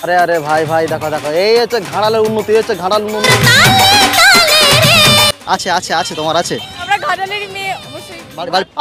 আরে আরে ভাই ভাই দেখো দেখো, এই হচ্ছে ঘাড়ালের উন্নতি, হচ্ছে ঘাড়াল উন্নতি। আছে আছে আছে, তোমার আছে। আমরা ঘাটালেরই মেয়ে অবশ্যই।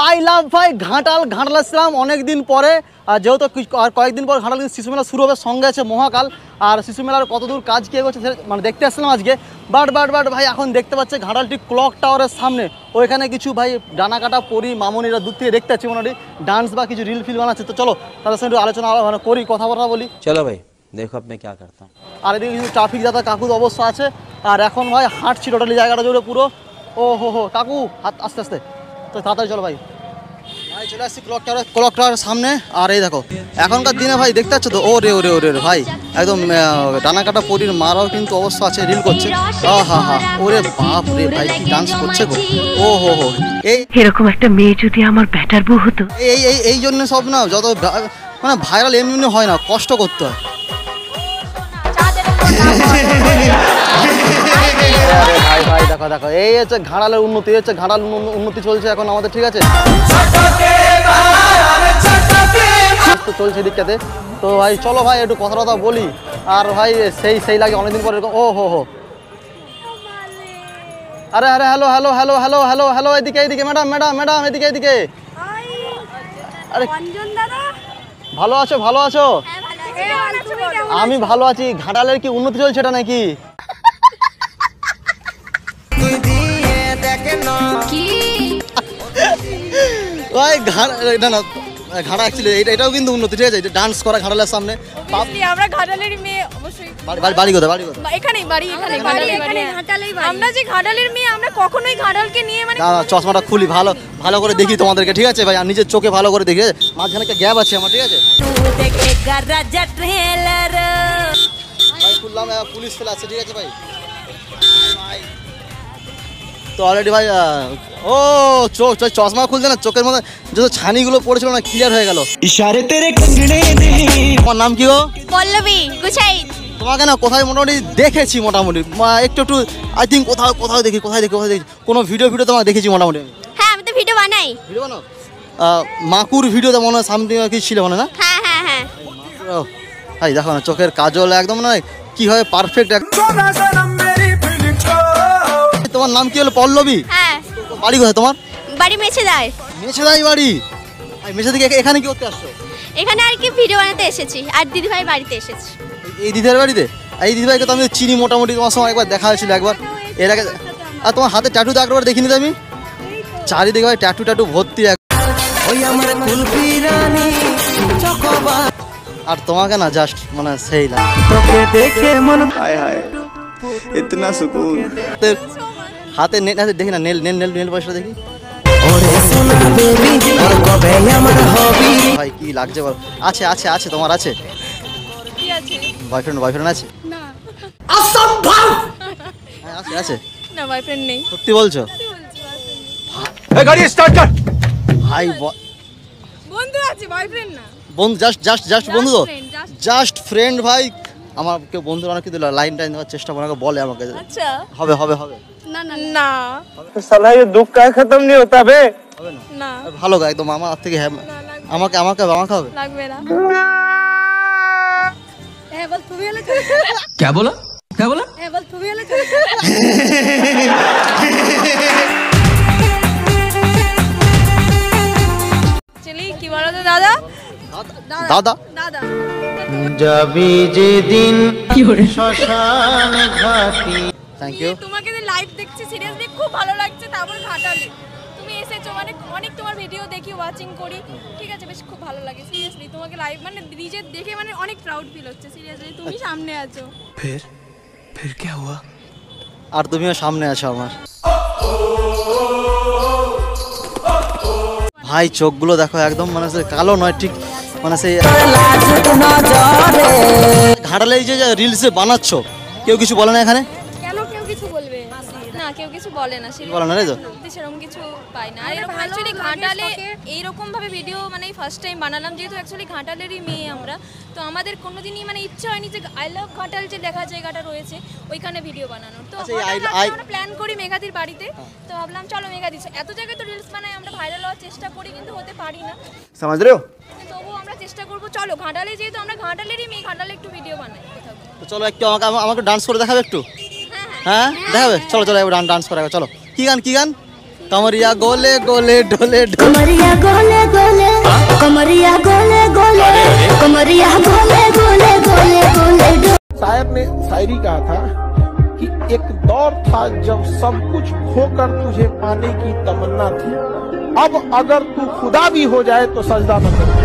আই লাভ ভাই ঘাটাল, ঘাটাল আসলাম অনেকদিন পরে। আর যেহেতু আর কয়েকদিন পর ঘাটাল শিশু মেলা শুরু হবে, সঙ্গে আছে মহাকাল। আর শিশু মেলার কতদূর কাজ কী এগোচ্ছে মানে দেখতে আসলাম আজকে। বাট ভাই এখন দেখতে পাচ্ছে ঘাটালটি ক্লক টাওয়ারের সামনে ওইখানে কিছু ভাই ডানা কাটা পরি মামনিরা দূর থেকে দেখতে পাচ্ছি মোটামুটি ডান্স বা কিছু রিল ফিল বানাচ্ছে। তো চলো তাদের সঙ্গে আলোচনা মানে করি, কথাবার্তা বলি। চলো ভাই দেখো আপনি কি করতে। আর এদিকে কিছু ট্রাফিক যাতা কাকুর অবস্থা আছে। আর এখন ভাই হাঁটছি টোটালি জায়গাটা জুড়ে পুরো। ও হো কাকু হাত আস্তে আস্তে, তো তাড়াতাড়ি চলো ভাই। ভাই চলে আসছি ক্লক টাওয়ারের সামনে। আর এই দেখো এখনকার দিনে ভাই দেখতে পাচ্ছ তো, ও রে ভাই একদম ডানা কাটা পরির মারাও কিন্তু অবস্থা আছে, রিল করছে। হা ওরে বাপ রে ভাই কি ডান্স করছে গো। ও হো এই এরকম একটা মেয়ে যদি আমার ব্যাটার বউ হতো। এই জন্য সব না যত মানে ভাইরাল এমনি হয় না, কষ্ট করতে হয়। ভাই দেখো দেখো, এই হচ্ছে ঘাড়ালের উন্নতি, হচ্ছে ঘাড়াল উন্নতি চলছে এখন আমাদের, ঠিক আছে চলছে দিকটাতে। তো ভাই চলো ভাই একটু কথা বলি। আর ভাই সেই লাগে অনেকদিন পরে। ও হো আরে হ্যালো এদিকে ম্যাডাম এদিকে। আরে ভালো আছো? আমি ভালো আছি। ঘাটালের কি উন্নতি চলছে এটা নাকি? না ঘাড়া অ্যাকচুয়ালি এটাও কিন্তু উন্নতি, ঠিক আছে ডান্স করা ঘাটালের সামনে। আমরা ঘাটালেরই মেয়ে অবশ্যই। বাড়ি কোথায়? এখানেই বাড়ি, এখানে ঘাটালেই বাড়ি। আমরা যে ঘাটালের মেয়ে, আমরা কখনোই ঘাটালকে নিয়ে মানে না চশমাটা খুলি ভালো করে দেখি তোমাদেরকে, ঠিক আছে ভাই। আর নিজের চোখে ভালো করে দেখি, মাঝখানে একটা গ্যাপ আছে আমার, ঠিক আছে ভাই। খুললাম, পুলিশ ফেলে আছে, ঠিক আছে ভাই। তো অলরেডি ভাই ও চশমা খুলছে না, চোখের মধ্যে যত ছানিগুলো পড়েছিল না ক্লিয়ার হয়ে গেল। তোমার নাম কি গো? পল্লবী গুছাই। তোমাকে না কোথায় মোটামুটি দেখেছি, মোটামুটি একটু আই থিঙ্ক কোথাও দেখি কোনো ভিডিও তোমাকে দেখেছি মোটামুটি। হ্যাঁ আমি তো ভিডিও বানাই। ভিডিও বানাও? মাকুর ভিডিওতে মনে হয় সামথিং কি ছিল মনে না? হ্যাঁ ভাই দেখো না চোখের কাজল একদম না কি হয় পারফেক্ট। তোমার নাম কি হলো? পল্লবী। হ্যাঁ। বাড়ি কোথায় তোমার? বাড়ি মেছেদায় বাড়ি। মেছে থেকে এখানে কি করতে আসছো? এখানে আর কি ভিডিও বানাতে এসেছি, আর দিদিভাই বাড়িতে এসেছি। এই দিদিভাইয়ের বাড়িতে? এই দিদিভাইকে তো আমি চিনি মোটামুটি, তোমার সঙ্গে একবার দেখা হয়েছিল একবার এর আগে। আর তোমার হাতে ট্যাটু তো একবার দেখিনি তো আমি। চারিদিকে ভাই ট্যাটু ভর্তি। আর তোমাকে না জাস্ট মানে সেই লাগে इतना सुकून। হাতে দেখি না নেল পয়সা দেখি ভাই কি লাগছে বল। আছে তোমার আছে কি আছে? বয়ফ্রেন্ড আছে না। অসম্ভব। আছে না বয়ফ্রেন্ড নেই। সত্যি বলছো? गाड़ी स्टार्ट कर। ভাই বন্ধু আছে, বয়ফ্রেন্ড না। বন্ধু জাস্ট বন্ধু তো, friend, জাস্ট ফ্রেন্ড ভাই। আমার কেউ বন্ধুরা অনেক কিন্তু লাইন দেওয়ার চেষ্টা করে, বলে আমাকে আচ্ছা হবে না साला ये दुख का खत्म नहीं होता बे। হবে না না ভালো গা একদম আমার হাত থেকে। হ্যাঁ আমাকে হবে লাগবে না। হ্যাঁ বল তুমি হলে क्या बोला হ্যাঁ বল তুমি হলে চলি কি বলো তো দাদা যাবি যেদিন শ্মশানে ঘাটি। Thank you. তোমাকে লাইভ দেখছি সিরিয়াসলি খুব ভালো লাগছে। তারপর ঘাটালে তুমি এসেছো মানে অনেক তোমার ভিডিও দেখি ওয়াচিং করি, ঠিক আছে বেশ খুব ভালো লাগে সিরিয়াসলি। তোমাকে লাইভ মানে নিজে দেখে মানে অনেক প্রাউড ফিল হচ্ছে সিরিয়াসলি। তুমি সামনে আছো। फिर क्या हुआ? আর তুমিও সামনে আছো আমার। ভাই চোখগুলো দেখো একদম মানে কালো নয়, ঠিক মানে সেই ঘাটালে এই যে রিলসে বানাচ্ছ কেউ কিছু বলে না এখানে? কেন কেউ কিছু বলবে না? কেউ কিছু বলে না, বলে না তাই তো? সেরকম কিছু পাই না। আর এরকম অ্যাকচুয়ালি ঘাটালে এইরকম ভাবে ভিডিও মানে ফার্স্ট টাইম বানালাম, যেহেতু অ্যাকচুয়ালি ঘাটালেরই মেয়ে আমরা। তো আমাদের কোনোদিনই মানে ইচ্ছা হয়নি যে আই লাভ ঘাটাল যে লেখা জায়গাটা রয়েছে ওইখানে ভিডিও বানানোর। তো আমরা প্ল্যান করি মেঘাদির বাড়িতে। তো ভাবলাম চলো মেঘাদি, এত জায়গায় তো রিলস বানাই আমরা, ভাইরাল হওয়ার চেষ্টা করি কিন্তু হতে পারি না, समझ रहे हो? তবুও আমরা চেষ্টা করবো চলো ঘাটালে, যেহেতু আমরা ঘাটালেরই মেয়ে, ঘাটালে একটু ভিডিও বানাই। চলো একটু আমাকে ডান্স করে দেখাবে একটু। হ্যাঁ দেখাবে, চলো চলো একবার ডান্স করে চলো। কি গান কি গান? कमरिया गोले गोले डोले कमरिया गोले गोले कमरिया गोले गोले कमरिया गोले गोले गोले गोले शायर ने शायरी कहा था कि एक दौर था जब सब कुछ खोकर तुझे पाने की तमन्ना थी, अब अगर तू खुदा भी हो जाए तो सजदा न कर।